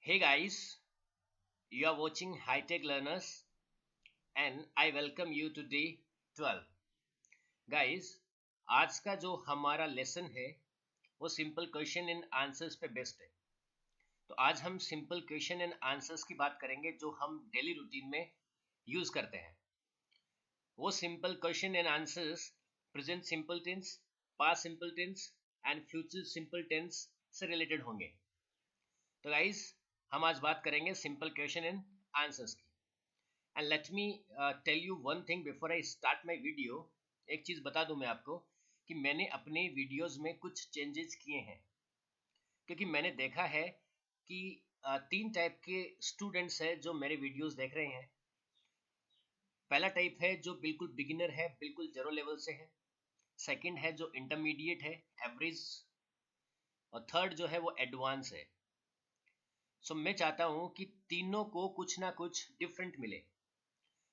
Hey guys, you are watching High Tech Learners and I welcome you to day 12. Guys, आज का जो हमारा lesson है वो सिंपल क्वेश्चन एंड आंसर्स पे बेस्ड है। तो आज हम सिंपल क्वेश्चन एंड आंसर्स की बात करेंगे जो हम डेली रूटीन में यूज करते हैं। वो simple question and answers present simple tense, past simple tense and future simple tense से रिलेटेड होंगे। तो गाइस, हम आज बात करेंगे सिंपल क्वेश्चन एंड आंसर्स की। And let me tell you one thing before I start my video. एक चीज़ बता दूं मैं आपको कि मैंने अपने वीडियोस में कुछ चेंजेस किए हैं, क्योंकि मैंने देखा है कि तीन टाइप के स्टूडेंट्स हैं जो मेरे वीडियोस देख रहे हैं। पहला टाइप है जो बिल्कुल बिगिनर है, बिल्कुल जीरो लेवल से है। सेकंड है जो इंटरमीडिएट है, एवरेज। और थर्ड जो है वो एडवांस है। सो मैं चाहता हूँ कि तीनों को कुछ ना कुछ डिफरेंट मिले।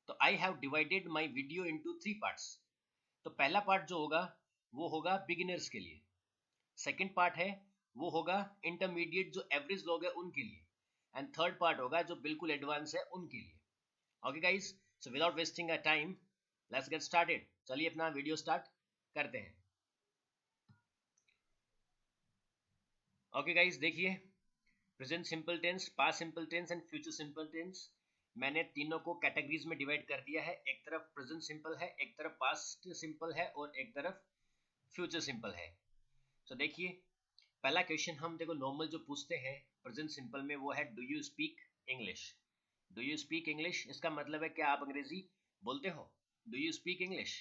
तो I have divided my video into 3 parts. तो पहला पार्ट जो होगा वो होगा बिगिनर्स के लिए। सेकंड पार्ट है वो होगा इंटरमीडिएट जो एवरेज लोग हैं उनके लिए। एंड थर्ड पार्ट होगा जो बिल्कुल एडवांस है उनके लिए। Okay guys, so without wasting a time let's get started. चलिए अपना वीडियो स्टार्ट करते हैं। ओके गाइस, देखिए, present simple tense, past simple tense and future simple tense मैंने तीनों को कैटेगरीज में डिवाइड कर दिया है। एक तरफ प्रेजेंट सिंपल है, एक तरफ पास्ट सिंपल है और एक तरफ फ्यूचर सिंपल है। तो देखिए, पहला क्वेश्चन हम देखो नॉर्मल जो पूछते हैं प्रेजेंट सिंपल में वो है do you speak English. Do you speak English, इसका मतलब है क्या आप अंग्रेजी बोलते हो। डू यू स्पीक इंग्लिश,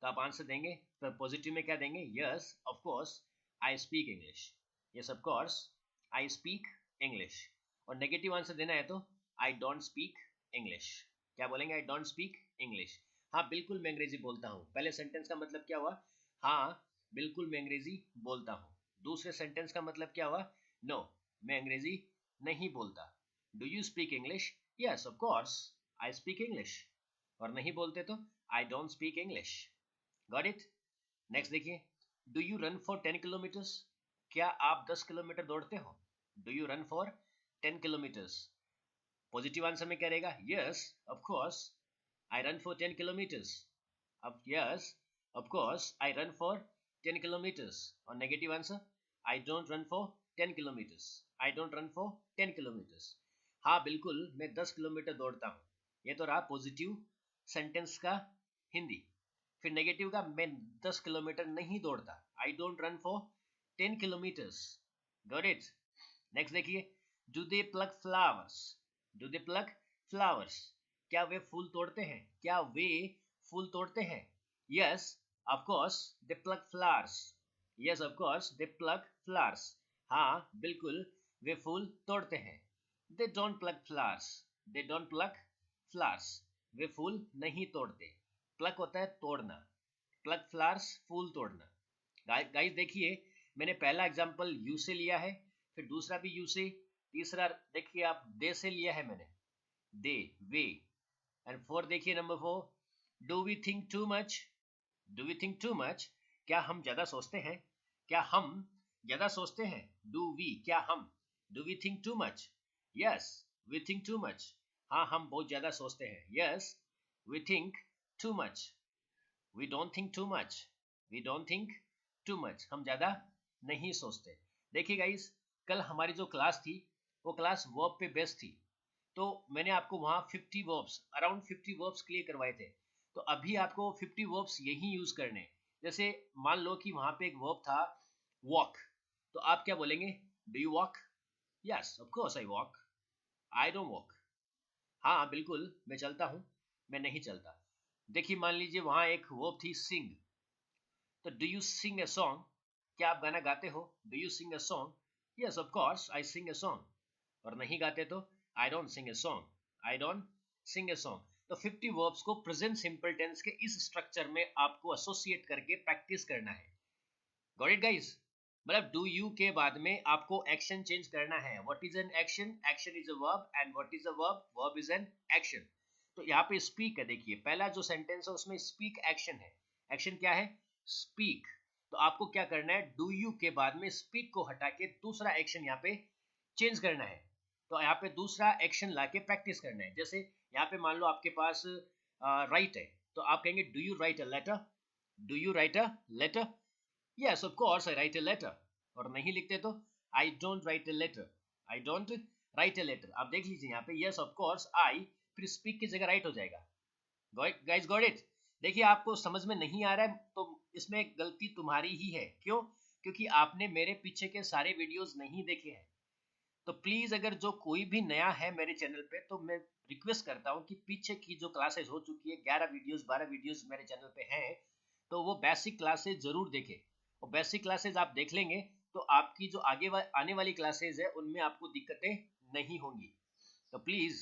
तो आप आंसर देंगे तो पॉजिटिव में क्या देंगे, yes of course I speak English. Yes of course I speak English. और नेगेटिव आंसर देना है तो आई डोंट स्पीक इंग्लिश। क्या बोलेंगे, आई डोंट स्पीक इंग्लिश। हाँ बिल्कुल मैं अंग्रेजी बोलता हूँ। पहले सेंटेंस का मतलब क्या हुआ, हाँ बिल्कुल मैं अंग्रेजी बोलता हूँ। दूसरे सेंटेंस का मतलब क्या हुआ, नो मैं अंग्रेजी नहीं बोलता। Do you speak English, yes of course I speak English. और नहीं बोलते तो I don't speak English. Got it. Next देखिए, do you run for 10 kilometres. क्या आप 10 किलोमीटर दौड़ते हो। Do you run for 10 kilometres. Positive answer में क्या रहेगा, yes of course I run for 10 kilometres. अब yes of course I run for 10 kilometres. और negative answer, I don't run for 10 kilometres. I don't run for 10 kilometres. हाँ बिल्कुल मैं 10 kilometre दौड़ता हूँ। ये तो रहा पॉजिटिव सेंटेंस का हिंदी। फिर नेगेटिव का, मैं 10 किलोमीटर नहीं दौड़ता, I don't run for 10 kilometres. Got it. Next देखिए, do they pluck flowers. Do they pluck flowers, क्या वे फूल तोड़ते हैं। क्या वे फूल तोड़ते हैं, yes of course they pluck flowers. Yes of course they pluck flowers. हाँ बिल्कुल वे फूल तोड़ते हैं। They don't pluck flowers. They don't pluck flowers, वे फूल नहीं तोड़ते। प्लग होता है तोड़ना, प्लग फ्लावर्स फूल तोड़ना। गाइस देखिए, मैंने पहला एग्जांपल यू से लिया है, फिर दूसरा भी यू से, तीसरा देखिए आप दे से लिया है मैंने, दे वे। एंड फोर देखिए, नंबर 4, do we think too much. Do we think too much, क्या हम ज्यादा सोचते हैं। क्या हम ज्यादा सोचते हैं, डू वी क्या हम। Do we think too much, yes we think too much. हाँ हम बहुत ज्यादा सोचते हैं, yes we think too much. We don't think too much, we don't think too much, हम ज्यादा नहीं सोचते। देखिए गाइस, कल हमारी जो क्लास थी वो क्लास वर्ब पे बेस्ड थी। तो मैंने आपको वहां 50 वर्ब्स, अराउंड 50 वर्ब्स क्लियर करवाए थे। तो अभी आपको 50 वर्ब्स यही यूज करने हैं। जैसे मान लो कि वहां पे एक वर्ब था वॉक, तो आप क्या बोलेंगे, do you walk, yes of course I walk. I don't walk, हाँ बिल्कुल मैं चलता हूँ, मैं नहीं चलता। देखिए मान लीजिए वहां एक वर्ब थी सिंग, तो do you sing a song, क्या आप गाना गाते हो। Do you sing a song, yes of course I sing a song. और नहीं गाते तो I don't sing a song, I don't sing a song. तो 50 वर्ब्स को प्रेजेंट सिंपल टेंस के इस स्ट्रक्चर में आपको एसोसिएट करके प्रैक्टिस करना है। Got it guys. मतलब डू यू के बाद में आपको एक्शन चेंज करना है। What is an action, action is a verb and what is a verb, verb is an action. तो यहाँ पे स्पीक है, देखिए पहला जो सेंटेंस है उसमें स्पीक एक्शन है। एक्शन क्या है, स्पीक। तो आपको क्या करना है, डू यू के बाद में स्पीक को हटा के दूसरा एक्शन यहाँ पे चेंज करना है। तो यहाँ पे दूसरा एक्शन लाके प्रैक्टिस करना है। जैसे यहाँ पे मान लो आपके पास राइट है, तो आप कहेंगे do you write a letter, do you write a letter, yes of course I write a letter. और नहीं लिखते तो I don't write a letter, I don't write a letter. आप देख लीजिए यहाँ पे यस ऑफ कोर्स आई, फिर स्पीक की जगह राइट हो जाएगा। Guys got it? देखिए आपको समझ में नहीं आ रहा है तो इसमें गलती तुम्हारी ही है। क्यों? क्योंकि आपने मेरे पीछे के सारे वीडियोस नहीं देखे हैं। तो प्लीज अगर जो कोई भी नया है मेरे चैनल पे, तो मैं रिक्वेस्ट करता हूँ कि पीछे की जो क्लासेस हो चुकी है 11 वीडियोस 12 वीडियोस मेरे चैनल पे हैं, तो वो बेसिक क्लासेस जरूर देखें। और बेसिक क्लासेस आप देख लेंगे तो आपकी जो आने वाली क्लासेस है उनमें आपको दिक्कतें नहीं होंगी। तो प्लीज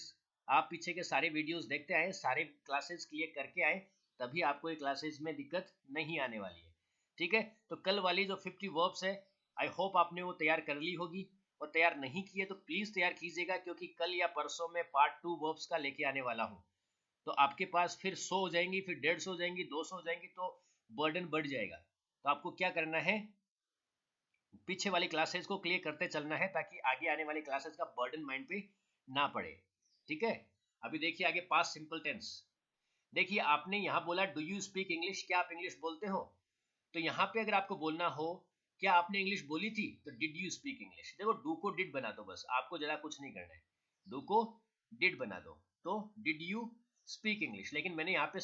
आप पीछे के सारे वीडियोस देखते आए, सारे क्लासेस क्लियर करके आए, तभी आपको ये क्लासेस में दिक्कत नहीं आने वाली है। ठीक है? तो कल वाली जो 50 वर्ब्स है, आई होप आपने वो तैयार कर ली होगी। और तैयार नहीं किए तो प्लीज तैयार कीजिएगा, क्योंकि कल या परसों में पार्ट 2 वर्ब्स का लेके आने वाला हूँ। तो आपके पास फिर 100 हो जाएंगी, फिर 150 हो जाएंगी, 200 हो जाएंगी, तो बर्डन बढ़ जाएगा। तो आपको क्या करना है, पीछे वाली क्लासेस को क्लियर करते चलना है, ताकि आगे आने वाली क्लासेस का बर्डन माइंड पे ना पड़े। ठीक है? अभी देखिए आगे पास्ट सिंपल टेंस। देखिए आपने यहाँ बोला डू यू स्पीक इंग्लिश, क्या आप इंग्लिश बोलते हो? तो यहाँ पे अगर आपको बोलना हो क्या आपने इंग्लिश बोली थी, तो डिड यू स्पीक इंग्लिश। देखो डू को डिड बना दो, बस आपको जरा कुछ नहीं करना है, डू को डिड बना दो। तो डिड यू स्पीक इंग्लिश। लेकिन मैंने यहाँ पे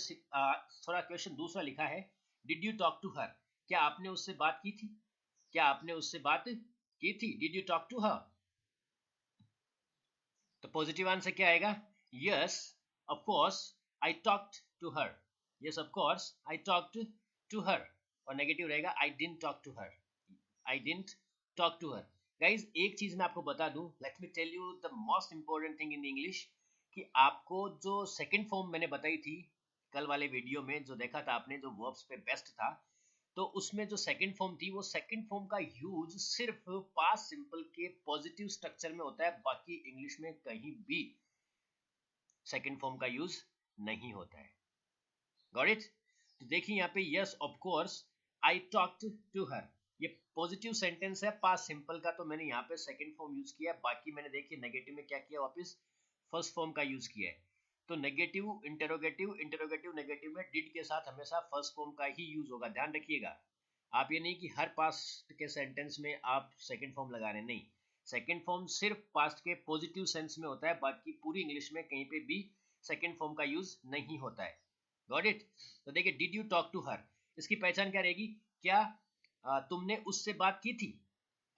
थोड़ा क्वेश्चन दूसरा लिखा है, did you talk to her, क्या आपने उससे बात की थी, क्या आपने उससे बात की थी, did you talk to her. तो पॉजिटिव आंसर क्या आएगा, yes of course I talked to her, yes of course I talked to her. और नेगेटिव रहेगा I didn't talk to her, I didn't talk to her. Guys एक चीज मैं आपको बता दूं, let me tell you the most important thing in English, कि आपको जो सेकंड फॉर्म मैंने बताई थी कल वाले वीडियो में, जो देखा था आपने, जो वर्ब्स पे बेस्ट था, तो उसमें जो सेकंड फॉर्म थी, वो सेकंड फॉर्म का यूज सिर्फ पास्ट सिंपल के पॉजिटिव स्ट्रक्चर में होता है, बाकी इंग्लिश में कहीं भी सेकंड फॉर्म का यूज नहीं होता है। Got it? तो देखिए यहाँ पे yes of course I talked to her, ये पॉजिटिव सेंटेंस है पास्ट सिंपल का, तो मैंने यहाँ पे सेकंड फॉर्म यूज किया है। बाकी मैंने देखिए नेगेटिव में क्या किया, वापस फर्स्ट फॉर्म का यूज किया है। तो नेगेटिव इंटरोगेटिव, इंटरोगेटिव नेगेटिव में डिड के साथ हमेशा फर्स्ट फॉर्म का ही यूज होगा, ध्यान रखिएगा। आप ये नहीं कि हर पास्ट के सेंटेंस में आप सेकंड फॉर्म लगा रहे हैं, नहीं, सेकंड फॉर्म सिर्फ पास्ट के पॉजिटिव सेंस में होता है, बाकी पूरी इंग्लिश में कहीं पे भी सेकंड फॉर्म का यूज नहीं होता है। Got it? तो देखिए did you talk to her, इसकी पहचान क्या रहेगी, क्या तुमने उससे बात की थी,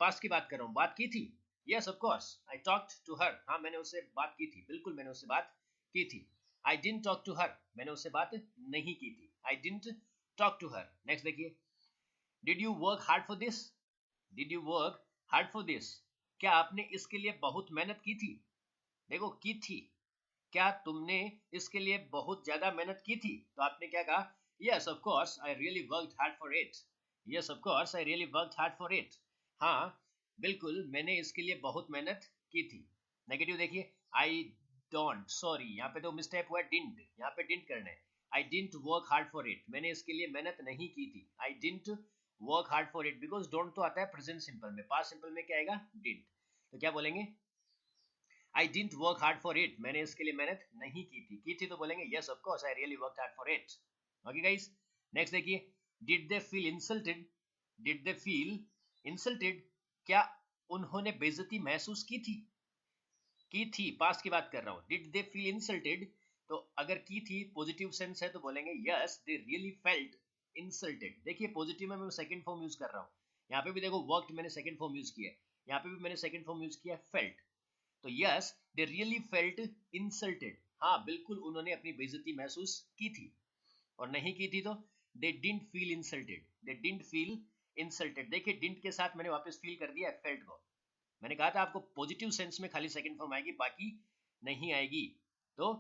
पास्ट की बात कर रहा हूँ, बात की थी, yes of course I talked to her, हाँ मैंने उससे बात की थी, बिल्कुल मैंने उससे बात की थी। I didn't talk to her, मैंने उससे बात नहीं की थी, I didn't talk to her. Next देखिए, did you work hard for this, did you work hard for this, क्या आपने इसके लिए बहुत मेहनत की थी। देखो की थी, क्या तुमने इसके लिए बहुत ज्यादा मेहनत की थी, तो आपने क्या कहा, yes of course I really worked hard for it, yes of course I really worked hard for it, हाँ बिल्कुल मैंने इसके लिए बहुत मेहनत की थी। नेगेटिव देखिए, आई डोंट, सॉरी यहाँ पे तो मिस्टेक हुआ, डिडंट, यहाँ पे डिडंट करना है, I didn't work hard for it, मैंने इसके लिए मेहनत नहीं की थी, I didn't work hard for it, because don't तो आता है प्रेजेंट सिंपल में, पास्ट सिंपल में क्या आएगा, डिडंट। तो क्या बोलेंगे, I didn't work hard for it, मैंने इसके लिए मेहनत नहीं की थी तो बोलेंगे yes of course I really worked hard for it. Okay guys, next देखिए, did they feel insulted, did they feel insulted, क्या उन्होंने बेइज्जती महसूस की थी, पास्ट की बात कर रहा हूं, डिड दे फील इंसल्टेड, तो अगर की थी पॉजिटिव सेंस है तो बोलेंगे yes they really felt insulted. देखिए पॉजिटिव में मैं सेकंड फॉर्म यूज कर रहा हूं, यहाँ पे भी देखो वर्कड मैंने सेकंड फॉर्म यूज किया है, यहाँ पे भी मैंने सेकंड फॉर्म यूज किया फेल्ट। तो yes they really felt insulted, हाँ बिल्कुल उन्होंने अपनी बेइज्जती महसूस की थी। और नहीं की थी तो they didn't feel insulted, they didn't feel insulted. देखिए डिडंट के साथ मैंने वापस फील कर दिया फेल्ट को, मैंने कहा था आपको पॉजिटिव सेंस में खाली सेकंड फॉर्म आएगी, बाकी नहीं आएगी। तो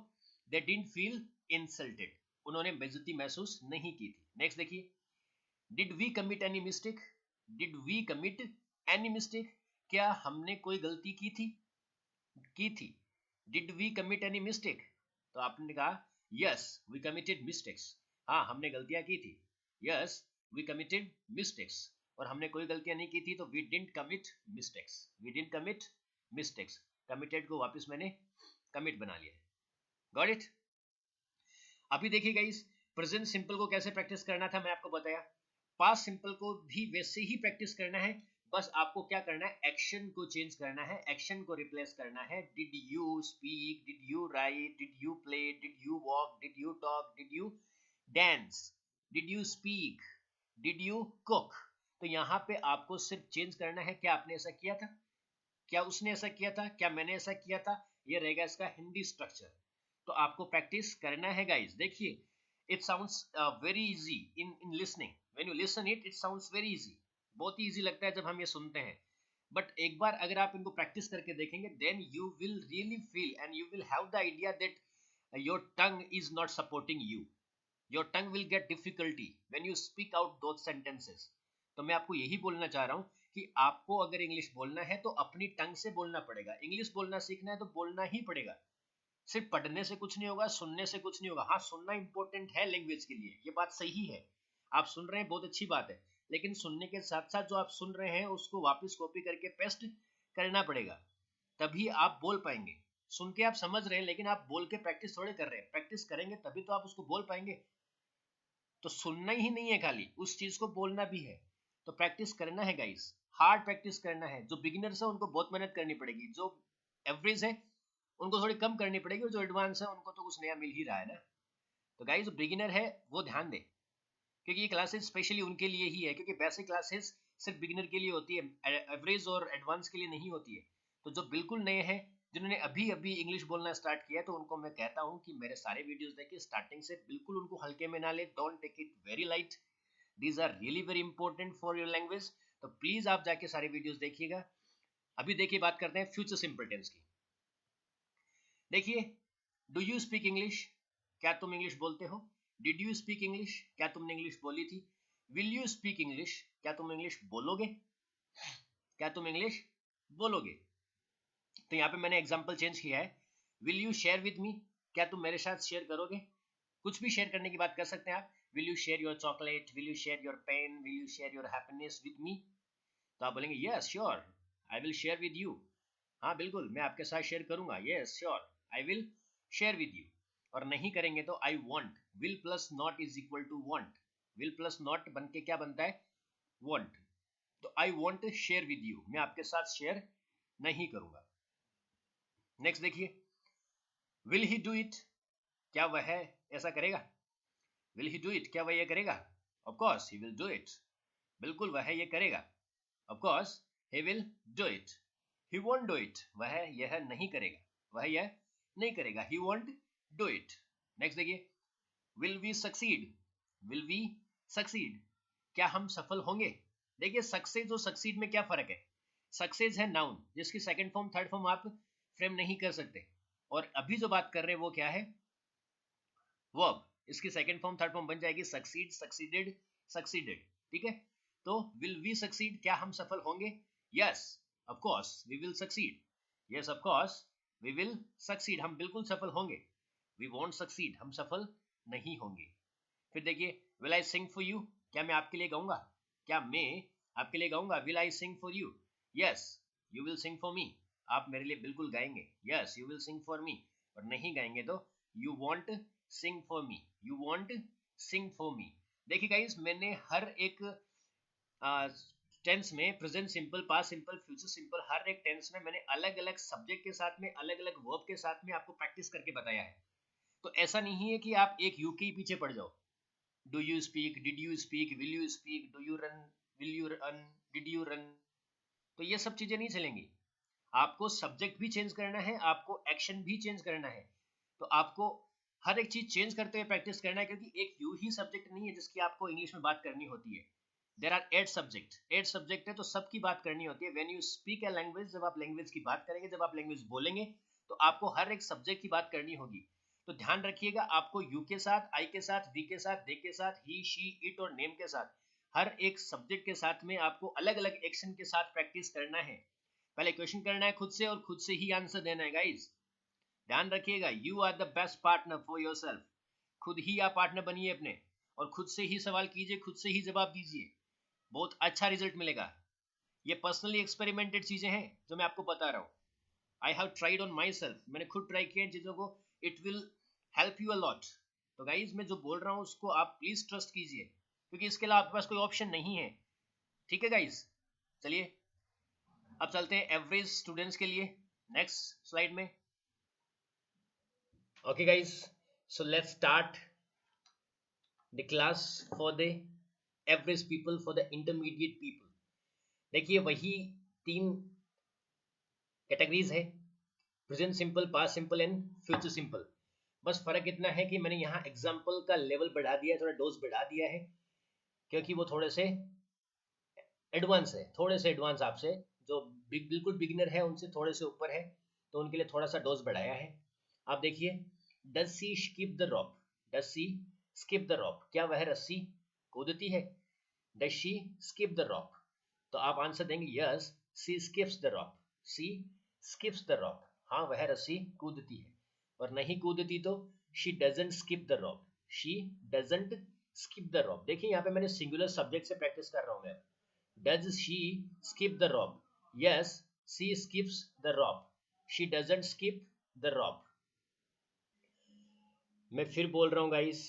दे डिडंट फील इंसल्टेड, उन्होंने बेइज्जती महसूस नहीं की थी। नेक्स्ट देखिए, did we commit any mistake, did we commit any mistake, क्या हमने कोई गलती की थी, did we commit any mistake, तो आपने कहा यस वी कमिटेड मिस्टेक्स, हाँ हमने गलतियां की थी, यस वी कमिटेड मिस्टेक्स। और हमने कोई गलतियां नहीं की थी तो we didn't commit mistakes, we didn't commit mistakes. Committed को वापस मैंने कमिट बना लिया है। Got it? अभी देखिए गाइस, प्रेजेंट सिंपल को कैसे प्रैक्टिस करना था मैं आपको बताया, पास्ट सिंपल को भी वैसे ही प्रैक्टिस करना है, बस आपको क्या करना है, एक्शन को चेंज करना है, एक्शन को रिप्लेस करना है। Did you speak, did you right, did you play, did you walk, did you talk, did you dance, did you speak, did you cook. तो यहाँ पे आपको सिर्फ चेंज करना है, क्या आपने ऐसा किया था, क्या उसने ऐसा किया था, क्या मैंने ऐसा किया था, ये रहेगा इसका हिंदी स्ट्रक्चर। तो आपको प्रैक्टिस करना है गाइस। देखिए, it sounds very easy in listening, when you listen it it sounds very easy, बहुत ही इजी लगता है जब हम ये सुनते हैं, बट एक बार अगर आप इनको प्रैक्टिस करके देखेंगे, then you will really feel and you will have the idea that your tongue is not supporting you, your tongue will get difficulty when you speak out those sentences. तो मैं आपको यही बोलना चाह रहा हूँ कि आपको अगर इंग्लिश बोलना है तो अपनी टंग से बोलना पड़ेगा, इंग्लिश बोलना सीखना है तो बोलना ही पड़ेगा, सिर्फ पढ़ने से कुछ नहीं होगा, सुनने से कुछ नहीं होगा। हाँ, सुनना इंपॉर्टेंट है लैंग्वेज के लिए, ये बात सही है, आप सुन रहे हैं बहुत अच्छी बात है, लेकिन सुनने के साथ साथ जो आप सुन रहे हैं उसको वापस कॉपी करके पेस्ट करना पड़ेगा, तभी आप बोल पाएंगे। सुन के आप समझ रहे हैं लेकिन आप बोल के प्रैक्टिस थोड़े कर रहे हैं, प्रैक्टिस करेंगे तभी तो आप उसको बोल पाएंगे। तो सुनना ही नहीं है खाली, उस चीज को बोलना भी है, तो प्रैक्टिस करना है गाइस, हार्ड प्रैक्टिस करना है। जो बिगिनर्स है उनको बहुत मेहनत करनी पड़ेगी, जो एवरेज है उनको थोड़ी कम करनी पड़ेगी, और जो एडवांस है उनको तो कुछ नया मिल ही रहा है ना। तो गाइस, जो बिगिनर है वो ध्यान दे, क्योंकि ये क्लासेस स्पेशली उनके लिए ही है, क्योंकि बेसिक क्लासेस सिर्फ बिगिनर के लिए होती है, एवरेज और एडवांस के लिए नहीं होती है। तो जो बिल्कुल नए हैं, जिन्होंने अभी अभी इंग्लिश बोलना स्टार्ट किया, तो उनको मैं कहता हूँ कि मेरे सारे वीडियोस देखिए स्टार्टिंग से, बिल्कुल उनको हल्के में ना ले, don't take it very light, these are really very important for your language. तो प्लीज आप जाके सारे वीडियोस देखिएगा। अभी देखिए, बात करते हैं फ्यूचर सिंपल टेंस की। देखिए, डू यू स्पीक इंग्लिश, क्या तुम इंग्लिश बोलते हो, डिड यू स्पीक इंग्लिश, क्या तुमने इंग्लिश बोली थी, विल यू स्पीक इंग्लिश, क्या तुम इंग्लिश बोलोगे, क्या तुम इंग्लिश बोलोगे। तो यहाँ पे मैंने एग्जांपल चेंज किया है, will you share with me, क्या तुम मेरे साथ शेयर करोगे, कुछ भी शेयर करने की बात कर सकते हैं आप, will you share your chocolate, will you share your pen, will you share your happiness with me. तो आप बोलेंगे yes sure, I will share with you, हाँ बिल्कुल मैं आपके साथ शेयर करूंगा, yes sure I will share with you. और नहीं करेंगे तो I won't, will plus not is equal to won't, will plus not बन के क्या बनता है, वॉन्ट। तो I want share with you, मैं आपके साथ शेयर नहीं करूंगा। नेक्स्ट देखिए, विल ही डू इट, क्या वह ऐसा करेगा, विल ही डू इट, क्या वह ये करेगा, of course he will do it, बिल्कुल वह ये करेगा, of course he will do it. He won't do it, वह यह नहीं करेगा, वह यह नहीं करेगा, he won't do it. Next देखिए, will we succeed, will we succeed, क्या हम सफल होंगे। देखिए, सक्सेस और सक्सीड में क्या फर्क है, सक्सेस है नाउन जिसकी सेकंड फॉर्म थर्ड फॉर्म आप फ्रेम नहीं कर सकते, और अभी जो बात कर रहे हैं वो क्या है, वर्ब, इसकी सेकंड फॉर्म थर्ड फॉर्म बन जाएगी सक्सीड, सक्सीडेड, सक्सीडेड, ठीक है। तो विल वी सक्सीड, क्या हम सफल होंगे, yes of course we will succeed, yes of course we will succeed, हम बिल्कुल सफल होंगे, वी वोंट सक्सीड, हम सफल नहीं होंगे। फिर देखिए, will I sing for you, क्या मैं आपके लिए गाऊंगा, क्या मैं आपके लिए गाऊंगा, will I sing for you, yes you will sing for me, आप मेरे लिए बिल्कुल गाएंगे, yes you will sing for me. और नहीं गाएंगे तो you won't sing for me, you won't sing for me. देखिए गाइस, मैंने हर एक टेंस में, present simple, past simple, future simple, हर एक टेंस में मैंने अलग अलग सब्जेक्ट के साथ में, अलग अलग वर्ब के साथ में आपको प्रैक्टिस करके बताया है। तो ऐसा नहीं है कि आप एक यू के पीछे पड़ जाओ, do you speak, did you speak, will you speak, do you run, will you run, did you run, तो ये सब चीजें नहीं चलेंगी। आपको सब्जेक्ट भी चेंज करना है, आपको एक्शन भी चेंज करना है, तो आपको हर एक चीज चेंज करते हुए प्रैक्टिस करना है, क्योंकि एक यू ही सब्जेक्ट नहीं है जिसकी आपको इंग्लिश में बात करनी होती है। देयर आर 8 सब्जेक्ट, 8 सब्जेक्ट है, तो सबकी बात करनी होती है। When you speak a language, जब आप लैंग्वेज की बात करेंगे, जब आप लैंग्वेज बोलेंगे, तो आपको हर एक सब्जेक्ट की बात करनी होगी। तो ध्यान रखिएगा, आपको यू के साथ, आई के साथ, वी के साथ, दे के साथ, ही, शी, इट और नेम के साथ, हर एक सब्जेक्ट के साथ में आपको अलग अलग एक्शन के साथ प्रैक्टिस करना है। पहले क्वेश्चन करना है खुद से, और खुद से ही आंसर देना है गाइस। ध्यान रखिएगा, you are the best partner for yourself, खुद ही आप पार्टनर बनिए अपने, और खुद से ही सवाल कीजिए, खुद से ही जवाब दीजिए, बहुत अच्छा रिजल्ट मिलेगा। ये पर्सनली एक्सपेरिमेंटेड चीजें हैं जो मैं आपको बता रहा हूँ। I have tried on my self, मैंने खुद ट्राई किया चीज़ों को, it will help you a lot. तो गाइज मैं जो बोल रहा हूँ उसको आप प्लीज ट्रस्ट कीजिए, क्योंकि इसके अलावा आपके पास कोई ऑप्शन नहीं है। ठीक है गाइज, चलिए अब चलते हैं एवरेज स्टूडेंट्स के लिए नेक्स्ट स्लाइड में। Okay guys, so let's start the class for the average people, for the intermediate people. देखिए वही 3 कैटेगरीज है, present simple, past simple and future simple. बस फर्क इतना है कि मैंने यहाँ एग्जाम्पल का लेवल बढ़ा दिया है, थोड़ा डोज बढ़ा दिया है, क्योंकि वो थोड़े से एडवांस है, थोड़े से एडवांस आपसे जो बिल्कुल बिगिनर है उनसे थोड़े से ऊपर है, तो उनके लिए थोड़ा सा डोज बढ़ाया है। आप देखिए, does she skip the rope, does she skip the rope, क्या वह रस्सी कूदती है? Does she skip the rope, तो आप आंसर देंगे yes she skips the rope, she skips the rope, हाँ वह रस्सी कूदती है। और नहीं कूदती तो she doesn't skip the rope, she doesn't skip the rope. देखिए यहाँ पे मैंने सिंगुलर सब्जेक्ट से प्रैक्टिस कर रहा हूँ मैं। Does she skip the rope? Yes, she skips the rope. She doesn't skip the rope. मैं फिर बोल रहा हूँ गाइस,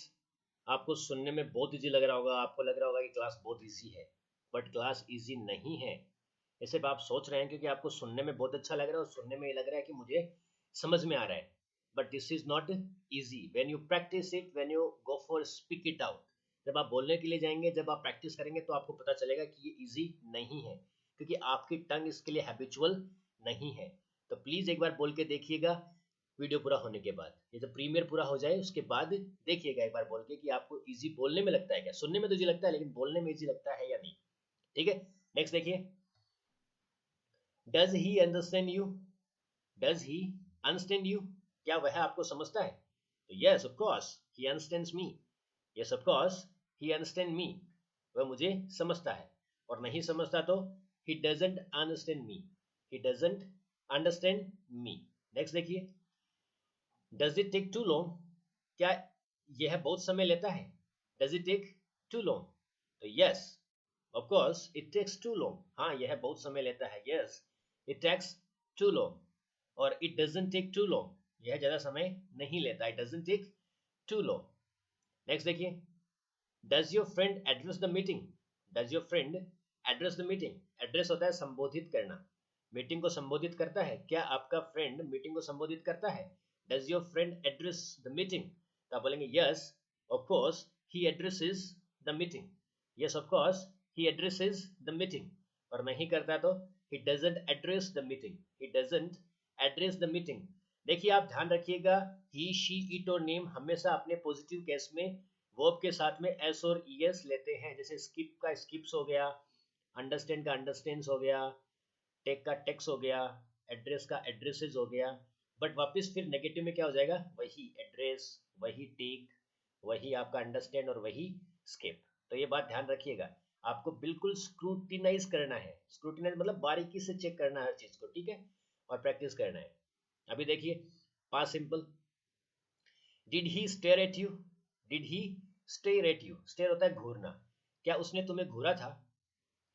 आपको सुनने में बहुत इजी लग रहा होगा, आपको लग रहा होगा कि क्लास बहुत इजी है, बट क्लास इजी नहीं है। ऐसे आप सोच रहे हैं क्योंकि आपको सुनने में बहुत अच्छा लग रहा है और सुनने में ये लग रहा है कि मुझे समझ में आ रहा है, but this is not easy. When you practice it, when you go for speak it out, जब आप बोलने के लिए जाएंगे, जब आप प्रैक्टिस करेंगे तो आपको पता चलेगा कि ये इजी नहीं है, क्योंकि आपकी टंग इसके लिए हैबिचुअल नहीं है। तो प्लीज एक बार बोल के देखिएगा वीडियो पूरा होने के बाद, ये जब प्रीमियर पूरा हो जाए उसके बाद देखिएगा एक बार बोल के कि आपको इजी बोलने में लगता है क्या। सुनने में तो इजी लगता है, लेकिन बोलने में इजी लगता है या नहीं। ठीक है, नेक्स्ट देखिए, does he understand you, does he understand you, क्या वह आपको समझता है? तो yes of course he understands me, yes of course he understand me, वह मुझे समझता है। और नहीं समझता तो he doesn't understand me, he doesn't understand me. Next देखिए, does it take too long, क्या यह बहुत समय लेता है? Does it take too long, तो yes of course it takes too long, हाँ यह बहुत समय लेता है, yes it takes too long. और it doesn't take too long, यह ज्यादा समय नहीं लेता, it doesn't take too long. Next देखिए, does your friend address the meeting, does your friend address the meeting, address होता है संबोधित करना, मीटिंग को संबोधित करता है, क्या आपका फ्रेंड मीटिंग को संबोधित करता है? Does your friend address the meeting, तो आप बोलेंगे yes of course he addresses the meeting, yes of course he addresses the meeting. और नहीं करता तो he doesn't address the meeting, he doesn't address the meeting. देखिए आप ध्यान रखिएगा, ही शी इट और नेम हमेशा अपने पॉजिटिव केस में वर्ब के साथ में एस और ईएस लेते हैं। जैसे स्किप का स्किप्स हो गया, अंडरस्टैंड का अंडरस्टैंड्स हो गया, टेक का टेक्स हो गया, एड्रेस का एड्रेसेस हो गया। बट वापस फिर नेगेटिव में क्या हो जाएगा, वही एड्रेस, वही टेक, वही आपका अंडरस्टैंड और वही स्किप। तो ये बात ध्यान रखिएगा, आपको बिल्कुल स्क्रूटिनाइज करना है, स्क्रूटिनाइज मतलब बारीकी से चेक करना है हर चीज को, ठीक है, और प्रैक्टिस करना है। अभी देखिए past simple, did he stare at you, did he stare at you, stare होता है घूरना, क्या उसने तुम्हें घूरा था,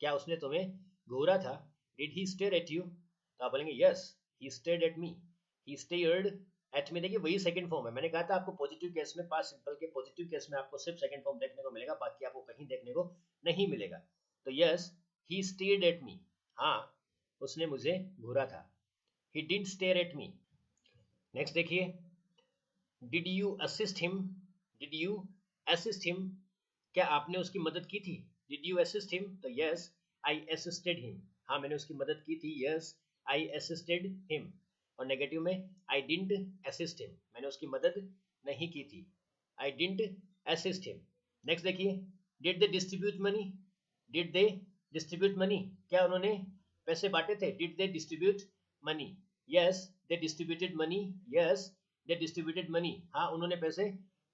क्या उसने तुम्हें घूरा था? Did he stare at you, तो आप बोलेंगे yes he stared at me, he stared at मी। देखिए वही सेकंड फॉर्म है, मैंने कहा था आपको पॉजिटिव केस में, पास्ट सिंपल के पॉजिटिव केस में आपको सिर्फ सेकंड फॉर्म देखने को मिलेगा, बाकी आपको कहीं देखने को नहीं मिलेगा। तो yes he stared at me, हाँ उसने मुझे घूरा था, he didn't stare at me. Next देखिए, did you assist him, did you assist him, क्या आपने उसकी मदद की थी? डिड यू असिस्ट हिम, तो यस आई असिस्टेड हिम, हाँ मैंने उसकी मदद की थी, यस आई असिस्टेड हिम। और नेगेटिव में आई डिडंट असिस्ट हिम, मैंने उसकी मदद नहीं की थी, I didn't assist him. Next देखिए, did they distribute money, did they distribute money, क्या उन्होंने पैसे बांटे थे? Did they distribute money, yes they distributed money, yes they distributed money, हाँ उन्होंने पैसे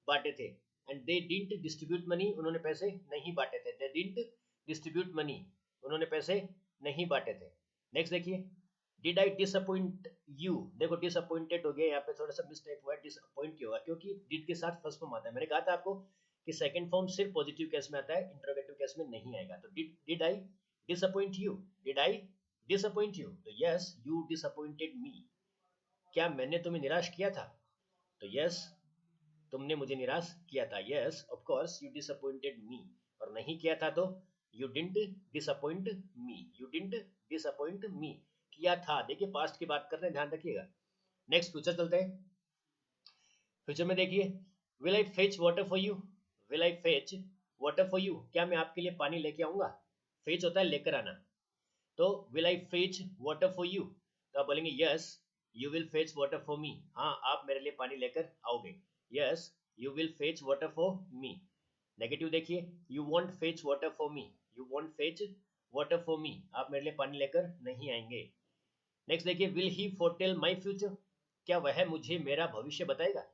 बांटे थे। And they didn't distribute money, उन्होंने पैसे नहीं बांटे थे, दे डिडंट डिस्ट्रीब्यूट मनी, उन्होंने पैसे नहीं बांटे थे। नेक्स्ट देखिए, डिड आई डिसअपॉइंट यू, देखो डिसअपॉइंटेड हो गया, यहाँ पे थोड़ा सा मिस्टेक हुआ है, डिसअपॉइंट क्यों होगा, क्योंकि डिड के साथ फर्स्ट फॉर्म आता है। मैंने कहा था आपको कि सेकंड फॉर्म सिर्फ पॉजिटिव केस में आता है, इंट्रोगेटिव केस में नहीं आएगा। तो did I disappoint you, did I disappoint you, तो यस यू डिसअपॉइंटेड मी, क्या मैंने तुम्हें निराश किया था? तो यस, तुमने मुझे निराश किया था। Yes of course you disappointed मी। और नहीं किया था तो you didn't disappoint me. You didn't disappoint मी। किया था, देखिए पास्ट की बात कर रहे हैं, ध्यान रखिएगा। नेक्स्ट फ्यूचर चलते हैं। फ्यूचर में देखिए, will I fetch water for you. Will I fetch water for you, क्या मैं आपके लिए पानी लेके आऊंगा? फेच होता है लेकर आना, तो will I fetch water for you, तो आप बोलेंगे yes you will fetch water for me. हाँ, आप मेरे लिए पानी लेकर आओगे। Yes you will fetch water for me. Negative देखिए, you won't fetch water for me. You won't fetch water for me, आप मेरे लिए पानी लेकर नहीं आएंगे। नेक्स्ट देखिए, विल ही फोरटेल माई फ्यूचर, क्या वह मुझे मेरा भविष्य बताएगा?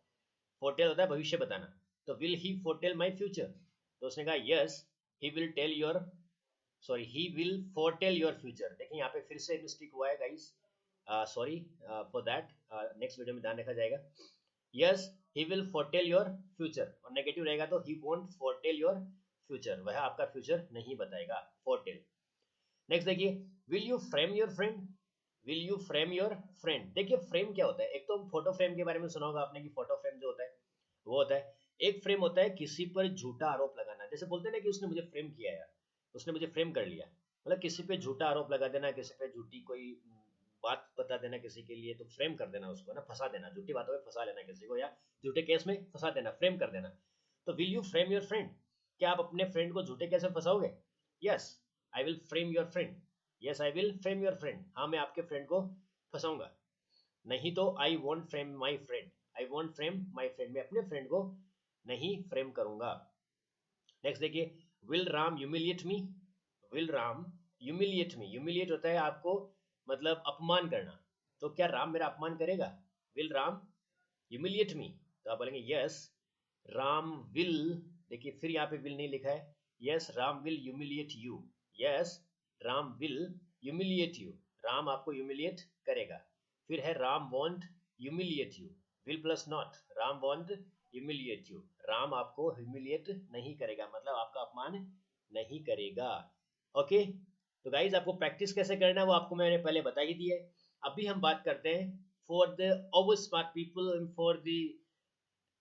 फोरटेल होता है भविष्य बताना, तो विल ही फोरटेल माई फ्यूचर, तो उसने कहा yes he will tell your, sorry he will foretell your future. देखिए यहाँ पे फिर से मिस्टेक हुआ है guys, sorry for that, next video में ध्यान रखा जाएगा। Yes he will foretell your future, और नेगेटिव रहेगा तो he won't foretell your future, वह आपका फ्यूचर नहीं बताएगा, फोरटेल। नेक्स्ट देखिए, will you frame your friend. Will you frame your friend, देखिए फ्रेम क्या होता है? एक तो फोटो फ्रेम के बारे में सुना होगा आपने कि फोटो फ्रेम जो होता है वो होता है, एक फ्रेम होता है किसी पर झूठा आरोप लगाना, जैसे बोलते हैं ना कि उसने मुझे फ्रेम किया यार, उसने मुझे फ्रेम कर लिया, मतलब किसी पे झूठा आरोप लगा देना, किसी पे झूठी कोई बात बता देना किसी के लिए, तो फ्रेम कर देना उसको ना, फंसा देना, झूठी बातों में फंसा लेना किसी को, या झूठे केस में फंसा देना, फ्रेम कर देना। तो will you frame your friend, क्या आप अपने फ्रेंड को झूठे केस में फंसाओगे? Yes I will frame your friend. Yes I will frame your friend, हाँ मैं आपके फ्रेंड को फंसाऊंगा। नहीं तो I won't frame my friend. I won't frame my friend, मैं अपने फ्रेंड को नहीं फ्रेम करूंगा। नेक्स्ट देखिए, will Ram humiliate me. Will Ram humiliate me, humiliate होता है आपको मतलब अपमान करना, तो क्या राम मेरा अपमान करेगा? विल राम ह्यूमिलिएट मी, तो आप बोलेंगे यस राम विल, देखिए फिर यहाँ पे विल नहीं लिखा है, yes Ram will humiliate you. Yes Ram will humiliate you, Ram आपको ह्यूमिलिएट करेगा। फिर है Ram want humiliate you, will plus not, Ram want humiliate you, Ram आपको ह्यूमिलिएट नहीं करेगा, मतलब आपका अपमान नहीं करेगा। ओके, तो गाइज आपको प्रैक्टिस कैसे करना है वो आपको मैंने पहले बता ही दिया है। अभी हम बात करते हैं for the over smart people and for the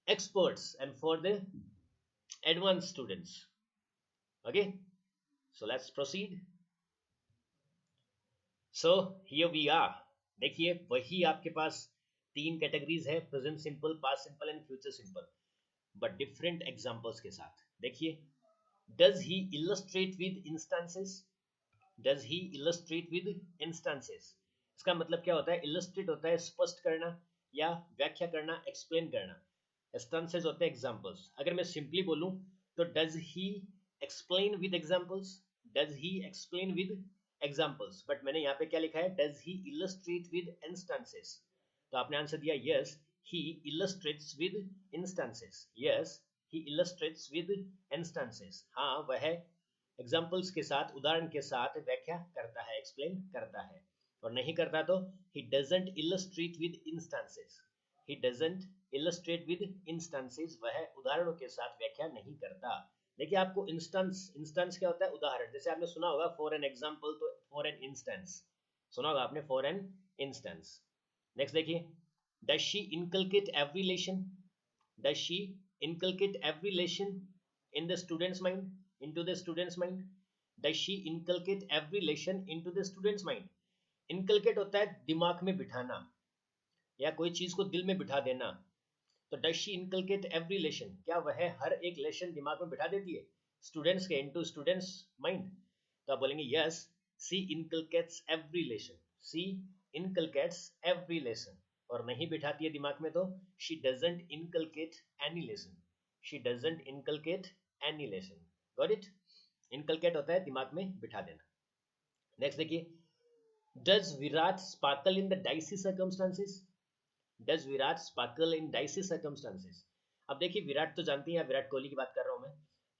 experts and for the advanced students. Okay, so let's proceed. So here we are, देखिए वही आपके पास तीन कैटेगरीज है, present simple, past simple and future simple, but different examples के साथ। देखिए, does he illustrate with instances. Does he illustrate with instances, इसका मतलब क्या होता है? इलस्ट्रेट होता है स्पष्ट करना या व्याख्या करना, एक्सप्लेन करना, इंस्टेंसेस होते हैं एग्जांपल्स। अगर मैं सिंपली बोलूं तो does he explain with examples, does he explain with examples, but मैंने यहाँ पे क्या लिखा है? Does he illustrate with instances, तो आपने आंसर दिया yes he illustrates with instances. Yes he illustrates with instances, हाँ वह एग्जांपल्स के साथ, उदाहरण के साथ व्याख्या करता है, एक्सप्लेन करता है। और नहीं करता तो he doesn't illustrate with instances, he doesn't illustrate with instances, वह उदाहरणों के साथ व्याख्या नहीं करता। देखिए आपको इंस्टेंस, इंस्टेंस क्या होता है? उदाहरण, जैसे आपने सुना होगा फॉर एन एग्जांपल, तो फॉर एन इंस्टेंस सुना होगा आपने, फॉर एन इंस्टेंस। नेक्स्ट देखिए, does she inculcate every lesson. Does she inculcate every lesson in the students mind, into the student's mind. Does she inculcate every lesson into the student's mind? Inculcate होता है दिमाग में बिठाना या कोई चीज को दिल में बिठा देना, तो does she inculcate every lesson, क्या वह हर एक लेसन दिमाग में बिठा देती है स्टूडेंट्स के, into students mind? तो आप बोलेंगे yes she inculcates every lesson, she inculcates every lesson, और नहीं बिठाती है दिमाग में तो she doesn't inculcate any lesson, she doesn't inculcate any lesson. Got it? Inculcate होता है दिमाग में बिठा देना। नेक्स्ट देखिए, does Virat sparkle in the dicey circumstances. Does Virat sparkle in dicey circumstances, अब देखिए विराट तो जानती हैं, विराट कोहली की बात कर रहा हूं मैं,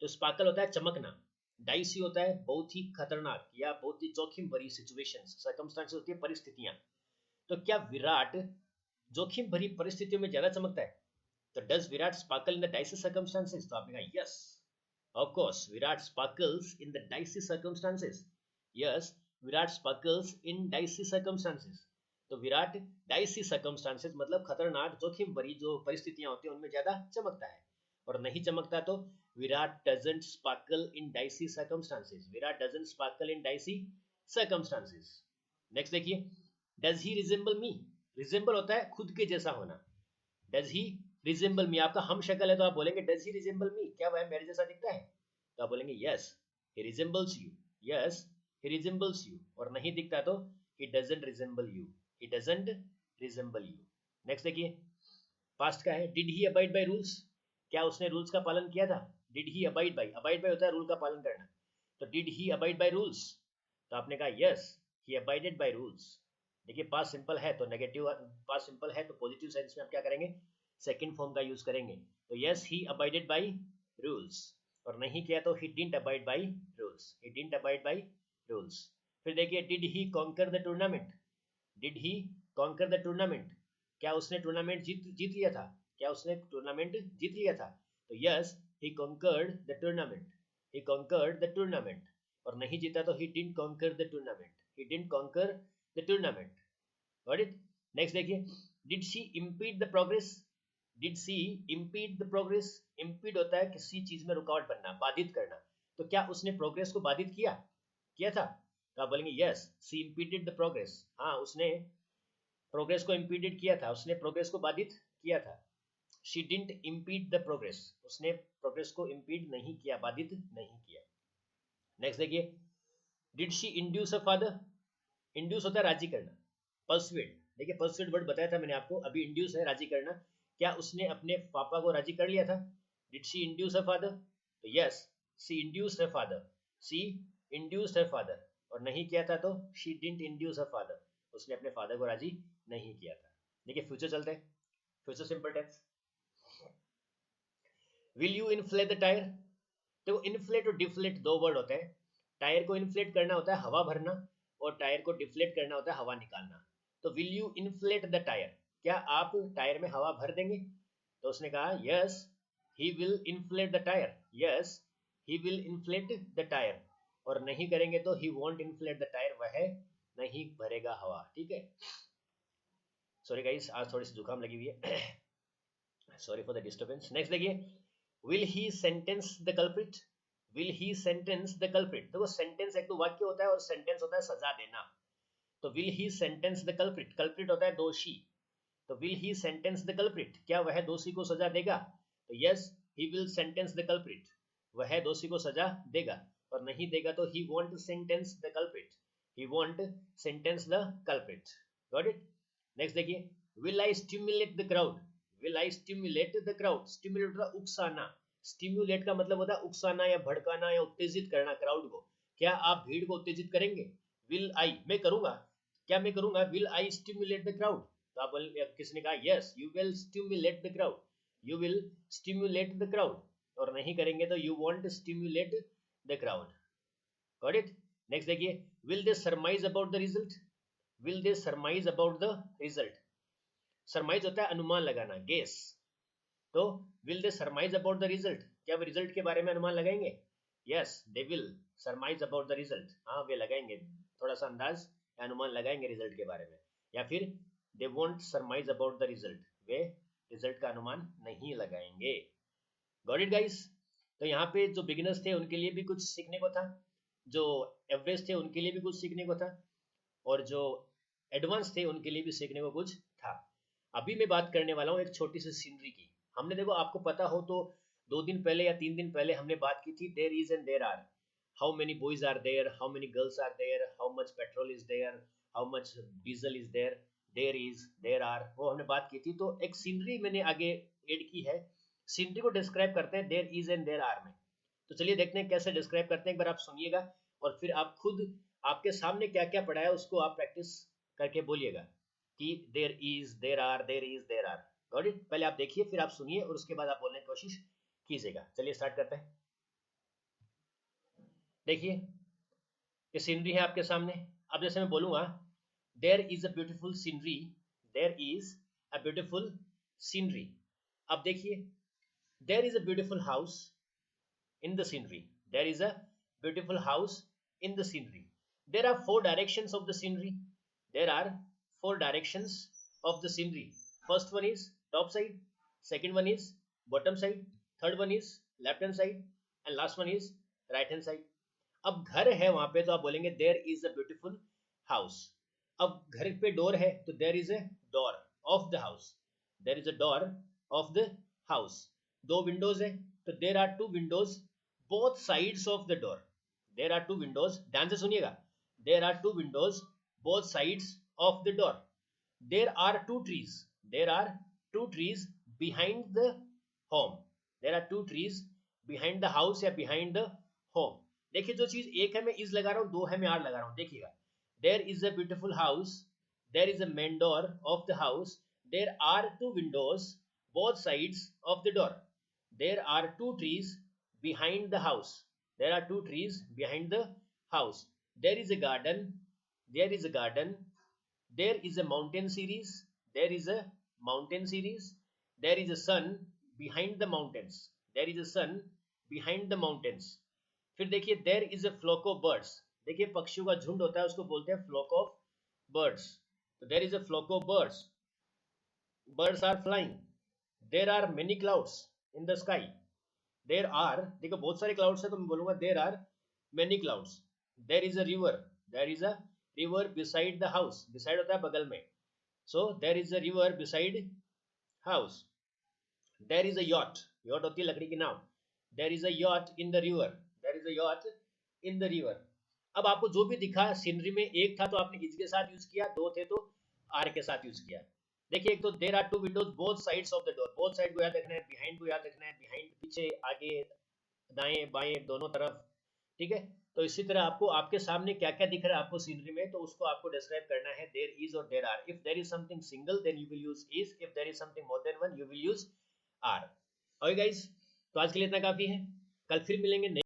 तो स्पार्कल होता है चमकना, डाइसी होता है बहुत ही खतरनाक या बहुत ही जोखिम भरी सिचुएशंस, सर्कमस्टांसेस होती है परिस्थितियां, तो क्या विराट जोखिम भरी परिस्थितियों में ज्यादा चमकता है? तो does Virat sparkle in the dicey circumstances, तो आपने कहा yes of course Virat sparkles in the dicey circumstances. Yes, Virat sparkles in dicey circumstances. तो विराट डाइसी सर्कमस्टांसेस मतलब खतरनाक जोखिम भरी जो परिस्थितियां होती हैं उनमें ज्यादा चमकता है, और नहीं चमकता तो Virat doesn't sparkle in dicey circumstances, Virat doesn't sparkle in dicey circumstances. Next देखिए, does he resemble me, resemble होता है खुद के जैसा होना, डज ही रिजेंबल मी, आपका हम शक्ल है तो आप बोलेंगे डज ही रिजेंबल मी, क्या वह मेरे जैसा दिखता है, तो आप बोलेंगे yes he resembles you, yes he resembles you, और नहीं दिखता तो he doesn't resemble you, he doesn't resemble you। Next देखिए, पास्ट का है, did he abide by rules, क्या उसने रूल्स का पालन किया था, did he abide by, abide by होता है रूल का पालन करना, तो did he abide by rules, तो आपने कहा yes he abided by rules। देखिए पास्ट सिंपल है तो नेगेटिव, पास्ट सिंपल है तो पॉजिटिव सेंस में आप क्या करेंगे, सेकंड फॉर्म का यूज करेंगे, तो yes he abided by rules, और नहीं किया तो he didn't abide by rules, he didn't abide by rules। फिर देखिए, did he conquer the tournament, did he conquer the tournament, क्या उसने टूर्नामेंट जीत लिया था, क्या उसने टूर्नामेंट जीत लिया था, तो yes he conquered the tournament, he conquered the tournament, और नहीं जीता तो he didn't conquer the tournament, he didn't conquer the tournament. Got it. Next देखिए, did she impede the progress, did she impede the progress, impede होता है किसी चीज में रुकावट बनना, बाधित करना, तो क्या उसने प्रोग्रेस को बाधित किया, किया था, तो आप बोलेंगे yes she impeded the progress, हाँ उसने प्रोग्रेस को इम्पीडेड किया था, उसने प्रोग्रेस को बाधित किया था। She didn't impede the progress, उसने प्रोग्रेस को इम्पीड नहीं किया, बाधित नहीं किया। नेक्स्ट देखिए, did she induce a father, induce होता है राजी करना, पर्सुएड, देखिए पर्सुएड वर्ड बताया था मैंने आपको, अभी इंड्यूस है राजी करना, क्या उसने अपने पापा को राजी कर लिया था, did she induce a father, तो yes she induced her father, she induced her father, और नहीं किया था तो she didn't induce her father, उसने अपने फादर को राजी नहीं किया था। देखिए फ्यूचर चलते हैं, future simple tense, will you inflate the tyre, देखो इन्फ्लेट और डिफ्लेट दो वर्ड होते हैं, टायर को इन्फ्लेट करना होता है हवा भरना, और टायर को डिफ्लेट करना होता है हवा निकालना, तो will you inflate the tyre, क्या आप टायर में हवा भर देंगे, तो उसने कहा yes he will inflate the tyre, yes he will inflate the tyre, और नहीं करेंगे तो he want inflate the tyre, वह नहीं भरेगा हवा। ठीक है, सॉरी गाइस आज थोड़ी सी जुकाम लगी हुई है, sorry for the disturbance. Next देखिए, will he sentence the culprit, will he sentence the culprit, देखो सेंटेंस एक तो वाक्य होता है और सेंटेंस होता है सजा देना, तो will he sentence the culprit, culprit होता है दोषी, तो will he sentence the culprit, क्या वह दोषी को सजा देगा, तो yes he will sentence the culprit, वह दोषी को सजा देगा, और नहीं देगा तो he won't sentence the culprit, he won't sentence the culprit. Got it. Next देखिए, will I stimulate the crowd, will I stimulate the crowd, stimulate होता है उकसाना, स्टिमुलेट का मतलब होता है उकसाना या भड़काना या उत्तेजित करना क्राउड को, क्या आप भीड़ को उत्तेजित करेंगे, विल आई मैं करूंगा, क्या मैं करूंगा, will I stimulate the crowd, तो आप किसने कहा yes you will stimulate the crowd, you will stimulate the crowd, और नहीं करेंगे तो you won't stimulate the crowd. Got it. Next देखिए, will they surmise about the result, will they surmise about the result, surmise होता है अनुमान लगाना, guess, तो will they surmise about the result, क्या वे रिजल्ट के बारे में अनुमान लगाएंगे, yes they will सरमाइज about the result, हाँ वे लगाएंगे, थोड़ा सा अंदाज या अनुमान लगाएंगे रिजल्ट के बारे में, या फिर they won't सरमाइज about the result, way result का अनुमान नहीं लगाएंगे। Got it guys. तो यहाँ पे जो बिगिनर्स थे उनके लिए भी कुछ सीखने को था, जो एवरेज थे उनके लिए भी कुछ सीखने को था, और जो एडवांस थे उनके लिए भी सीखने को कुछ था। अभी मैं बात करने वाला हूँ एक छोटी सी सीनरी की। हमने देखो आपको पता हो तो 2 दिन पहले या 3 दिन पहले हमने बात की थी, there is and there are, how many boys are there, how many girls are there, how much petrol is there, how much diesel is there, there is there are, वो हमने बात की थी। तो एक सीनरी मैंने आगे ऐड की है, सीनरी को डिस्क्राइब करते हैं there is and there are में। तो चलिए देखते हैं कैसे डिस्क्राइब करते हैं, एक बार आप सुनिएगा और फिर आप खुद आपके सामने क्या क्या पढ़ा है उसको आप प्रैक्टिस करके बोलिएगा कि there is there are, there is there are. Got it. पहले आप देखिए फिर आप सुनिए और उसके बाद आप बोलने की कोशिश कीजिएगा। चलिए स्टार्ट करते हैं। देखिए ये सीनरी है आपके सामने। अब जैसे मैं बोलूंगा there is a beautiful scenery, there is a beautiful scenery. अब देखिए there is a beautiful house in the scenery, there is a beautiful house in the scenery, there are 4 directions of the scenery, there are four directions of the scenery. First one is top side, second one is bottom side, third one is left hand side, and last one is right hand side. अब घर है वहां पे तो आप बोलेंगे there is a beautiful house. अब घर पे डोर है तो there is a door of the house. There is a door of the house. दो विंडोज है तो there are two windows both sides of the door. There are two windows, ध्यान से सुनिएगा. There are two windows both sides of the door. There are two trees. There are two trees behind the home. There are two trees behind the house या behind the home. देखिए जो चीज एक है मैं इज लगा रहा हूँ, दो है मैं आर लगा रहा हूँ. देखिएगा, there is a beautiful house, there is a main door of the house, there are two windows both sides of the door, there are two trees behind the house, there are two trees behind the house, there is a garden, there is a garden, there is a mountain series, there is a mountain series, there is a sun behind the mountains, there is a sun behind the mountains. फिर देखिए there is a flock of birds. देखिए पक्षियों का झुंड होता है उसको बोलते हैं फ्लॉक ऑफ बर्ड्स. तो there is a flock of birds, birds are flying. There are many clouds in the sky. There are, देखो बहुत सारे क्लाउड्स है तो मैं बोलूंगा there are many clouds. There is a river, there is a river beside the house. Beside होता है बगल में, so there is a river beside house. There is a yacht, yacht होती है लकड़ी की नाव. There is a yacht in the river, there is a yacht in the river. अब आपको जो भी दिखा सीनरी में, एक था तो आपने इज के साथ यूज किया, दो थे तो आर के साथ यूज किया. देखिए एक तो there are two windows both sides of the door. Both side को याद रखना है, बिहाइंड को याद रखना है, बिहाइंड पीछे आगे दाएं बाएं दोनों तरफ. ठीक है, तो इसी तरह आपको आपके सामने क्या क्या दिख रहा है आपको सीनरी में, तो उसको आपको डिस्क्राइब करना है देयर इज और there are. If there is something single then you will use is, if there is something more than one you will use are. Okay guys, तो आज के लिए इतना काफी है. कल फिर मिलेंगे.